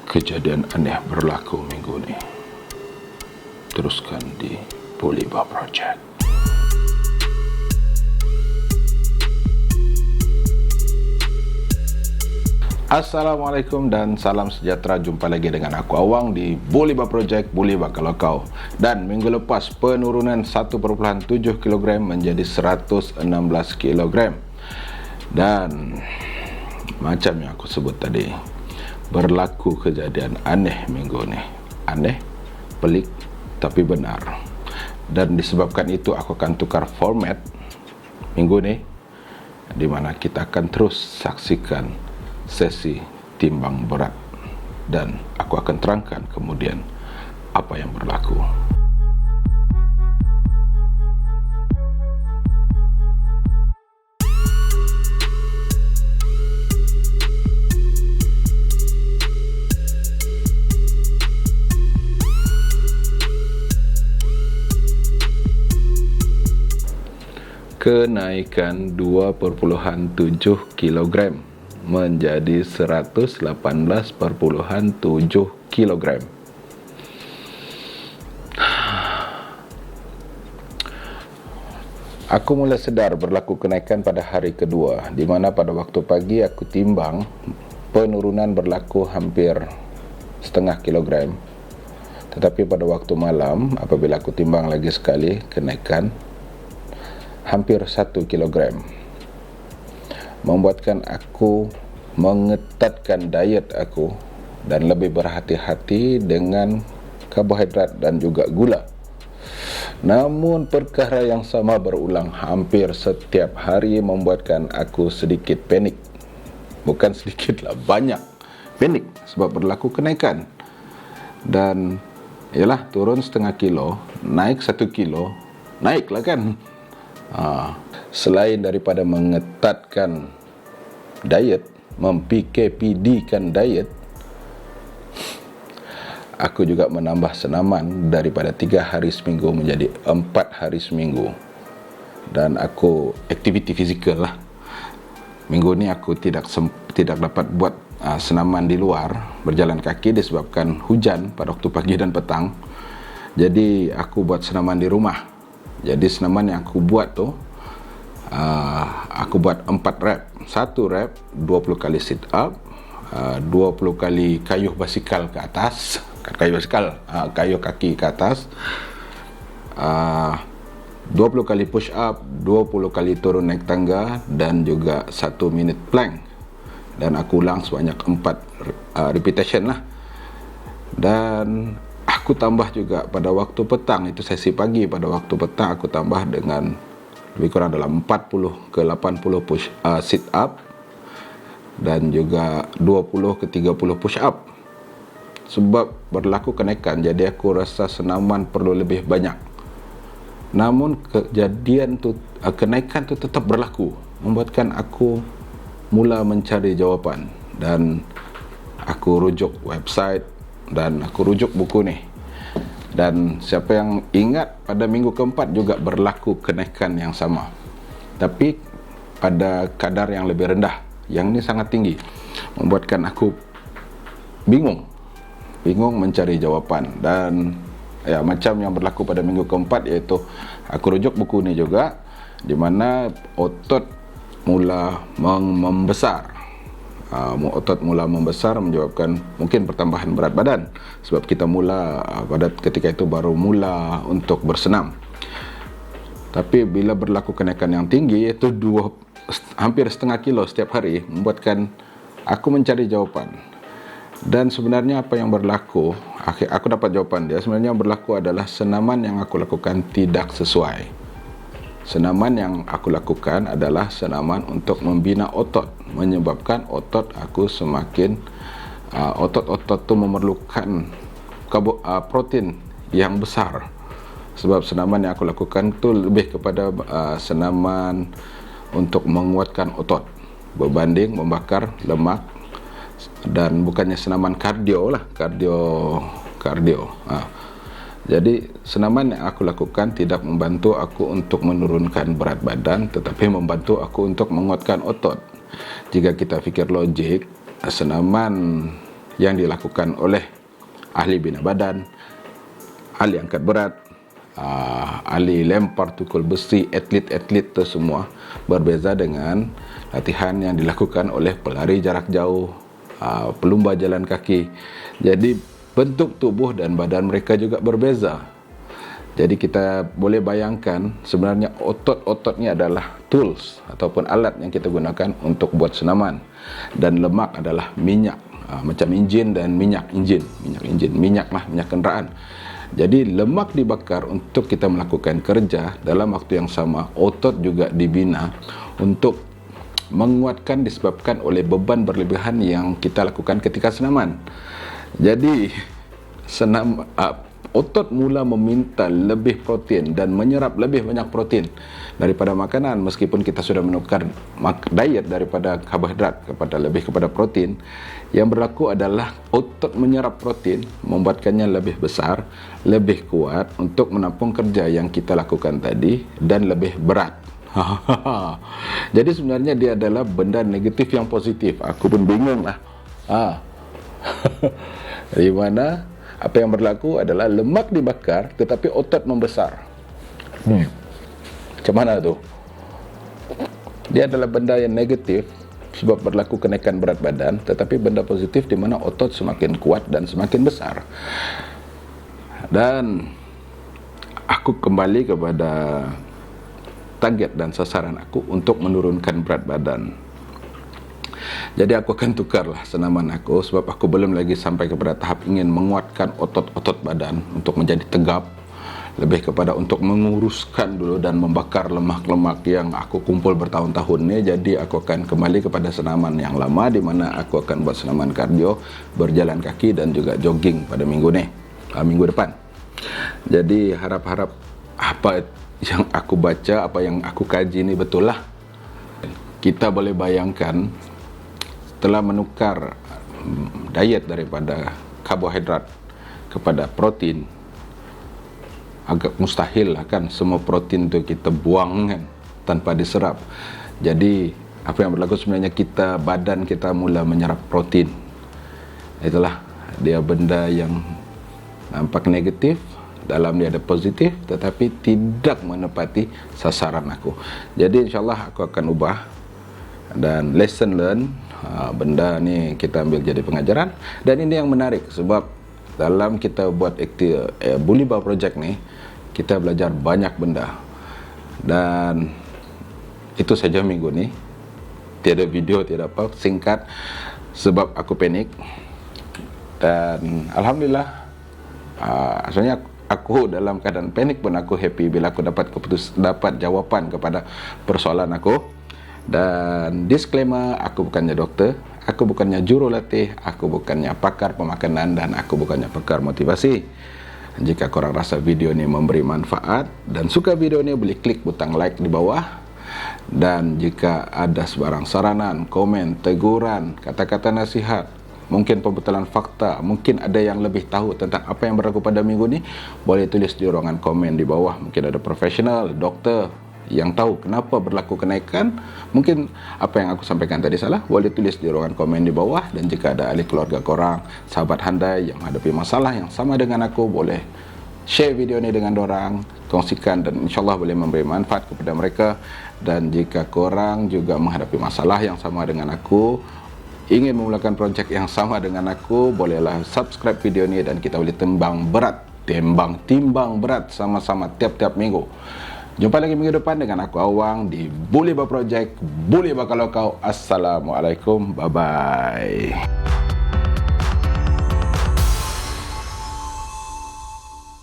Kejadian aneh berlaku minggu ini. Teruskan di Bulibah Project. Assalamualaikum dan salam sejahtera. Jumpa lagi dengan aku Awang di Bulibah Project, Bulibah kalau kau. Dan minggu lepas penurunan 1,7 kg menjadi 116 kg. Dan macam yang aku sebut tadi, berlaku kejadian aneh minggu ni. Aneh, pelik, tapi benar. Dan disebabkan itu aku akan tukar format minggu ni, di mana kita akan terus saksikan sesi timbang berat. Dan aku akan terangkan kemudian apa yang berlaku. Kenaikan 2,7 kg menjadi 118,7 kg. Aku mula sedar berlaku kenaikan pada hari kedua, di mana pada waktu pagi aku timbang, penurunan berlaku hampir setengah kilogram. Tetapi pada waktu malam, apabila aku timbang lagi sekali, kenaikan hampir 1 kg. Membuatkan aku mengetatkan diet aku dan lebih berhati-hati dengan karbohidrat dan juga gula. Namun perkara yang sama berulang hampir setiap hari membuatkan aku sedikit panik. Bukan sedikit lah, banyak panik sebab berlaku kenaikan. Dan ialah turun setengah kilo, naik 1 kilo, naiklah kan. Selain daripada mengetatkan diet, mem-PKPD-kan diet, aku juga menambah senaman daripada 3 hari seminggu menjadi 4 hari seminggu. Dan aku aktiviti fizikal lah. Minggu ni aku tidak dapat buat senaman di luar, berjalan kaki disebabkan hujan pada waktu pagi dan petang. Jadi aku buat senaman di rumah. Jadi senaman yang aku buat tu, aku buat 4 rep. 1 rep 20 kali sit up, 20 kali kayuh basikal ke atas, kayuh kaki ke atas, 20 kali push up, 20 kali turun naik tangga, dan juga 1 minute plank. Dan aku ulang sebanyak 4 repetition lah. Dan aku tambah juga pada waktu petang, itu sesi pagi. Pada waktu petang aku tambah dengan lebih kurang dalam 40 ke 80 sit up dan juga 20 ke 30 push up. Sebab berlaku kenaikan, jadi aku rasa senaman perlu lebih banyak. Namun kejadian tu, kenaikan tu tetap berlaku, membuatkan aku mula mencari jawapan. Dan aku rujuk website dan aku rujuk buku ni. Dan siapa yang ingat, pada minggu keempat juga berlaku kenaikan yang sama, tapi pada kadar yang lebih rendah. Yang ni sangat tinggi, membuatkan aku bingung mencari jawapan. Dan ya, macam yang berlaku pada minggu keempat, iaitu aku rujuk buku ni juga, di mana otot mula membesar. Otot mula membesar menyebabkan mungkin pertambahan berat badan, sebab kita mula pada ketika itu baru mula untuk bersenam. Tapi bila berlaku kenaikan yang tinggi, iaitu hampir setengah kilo setiap hari, membuatkan aku mencari jawapan. Dan sebenarnya apa yang berlaku, aku dapat jawapan dia. Sebenarnya yang berlaku adalah senaman yang aku lakukan tidak sesuai. Senaman yang aku lakukan adalah senaman untuk membina otot, menyebabkan otot aku semakin, otot-otot tu memerlukan protein yang besar. Sebab senaman yang aku lakukan tu lebih kepada senaman untuk menguatkan otot berbanding membakar lemak, dan bukannya senaman kardio lah, kardio. Jadi senaman yang aku lakukan tidak membantu aku untuk menurunkan berat badan, tetapi membantu aku untuk menguatkan otot. Jika kita fikir logik, senaman yang dilakukan oleh ahli bina badan, ahli angkat berat, ahli lempar tukul besi, atlet-atlet itu semua berbeza dengan latihan yang dilakukan oleh pelari jarak jauh, pelumba jalan kaki. Jadi bentuk tubuh dan badan mereka juga berbeza. Jadi kita boleh bayangkan sebenarnya otot-otot ini adalah tools ataupun alat yang kita gunakan untuk buat senaman, dan lemak adalah minyak, macam enjin dan minyak kenderaan. Jadi lemak dibakar untuk kita melakukan kerja. Dalam waktu yang sama otot juga dibina untuk menguatkan disebabkan oleh beban berlebihan yang kita lakukan ketika senaman. Jadi otot mula meminta lebih protein dan menyerap lebih banyak protein daripada makanan. Meskipun kita sudah menukar diet daripada karbohidrat lebih kepada protein, yang berlaku adalah otot menyerap protein, membuatkannya lebih besar, lebih kuat untuk menampung kerja yang kita lakukan tadi, dan lebih berat. Jadi sebenarnya dia adalah benda negatif yang positif. Aku pun bingung lah. Di mana apa yang berlaku adalah lemak dibakar tetapi otot membesar. Macam mana tu? Dia adalah benda yang negatif sebab berlaku kenaikan berat badan, tetapi benda positif di mana otot semakin kuat dan semakin besar. Dan aku kembali kepada target dan sasaran aku untuk menurunkan berat badan. Jadi aku akan tukarlah senaman aku, sebab aku belum lagi sampai kepada tahap ingin menguatkan otot-otot badan untuk menjadi tegap, lebih kepada untuk menguruskan dulu dan membakar lemak-lemak yang aku kumpul bertahun-tahun ni. Jadi aku akan kembali kepada senaman yang lama, di mana aku akan buat senaman kardio, berjalan kaki dan juga jogging pada minggu depan. Jadi harap-harap apa yang aku baca, apa yang aku kaji ni betul lah. Kita boleh bayangkan, telah menukar diet daripada karbohidrat kepada protein, agak mustahil lah kan semua protein tu kita buang kan tanpa diserap. Jadi apa yang berlaku sebenarnya, badan kita mula menyerap protein. Itulah dia benda yang nampak negatif, dalam dia ada positif, tetapi tidak menepati sasaran aku. Jadi insyaAllah aku akan ubah, dan lesson learn, benda ni kita ambil jadi pengajaran. Dan ini yang menarik, sebab dalam kita buat Buliba Project ni, kita belajar banyak benda. Dan itu saja minggu ni, tiada video, tiada apa, singkat, sebab aku panik. Dan alhamdulillah, sebenarnya aku dalam keadaan panik pun aku happy bila aku dapat jawapan kepada persoalan aku. Dan disclaimer, aku bukannya doktor, aku bukannya jurulatih, aku bukannya pakar pemakanan, dan aku bukannya pakar motivasi. Jika korang rasa video ini memberi manfaat dan suka video ini, boleh klik butang like di bawah. Dan jika ada sebarang saranan, komen, teguran, kata-kata nasihat, mungkin pembetulan fakta, mungkin ada yang lebih tahu tentang apa yang berlaku pada minggu ini, boleh tulis di ruangan komen di bawah. Mungkin ada profesional, doktor yang tahu kenapa berlaku kenaikan. Mungkin apa yang aku sampaikan tadi salah, boleh tulis di ruangan komen di bawah. Dan jika ada ahli keluarga korang, sahabat handai yang menghadapi masalah yang sama dengan aku, boleh share video ini dengan dorang, kongsikan, dan insyaAllah boleh memberi manfaat kepada mereka. Dan jika korang juga menghadapi masalah yang sama dengan aku, ingin memulakan projek yang sama dengan aku, bolehlah subscribe video ini, dan kita boleh timbang berat sama-sama tiap-tiap minggu. Jumpa lagi minggu depan dengan aku Awang di Buliba Project. Buliba kalau kau. Assalamualaikum. Bye-bye.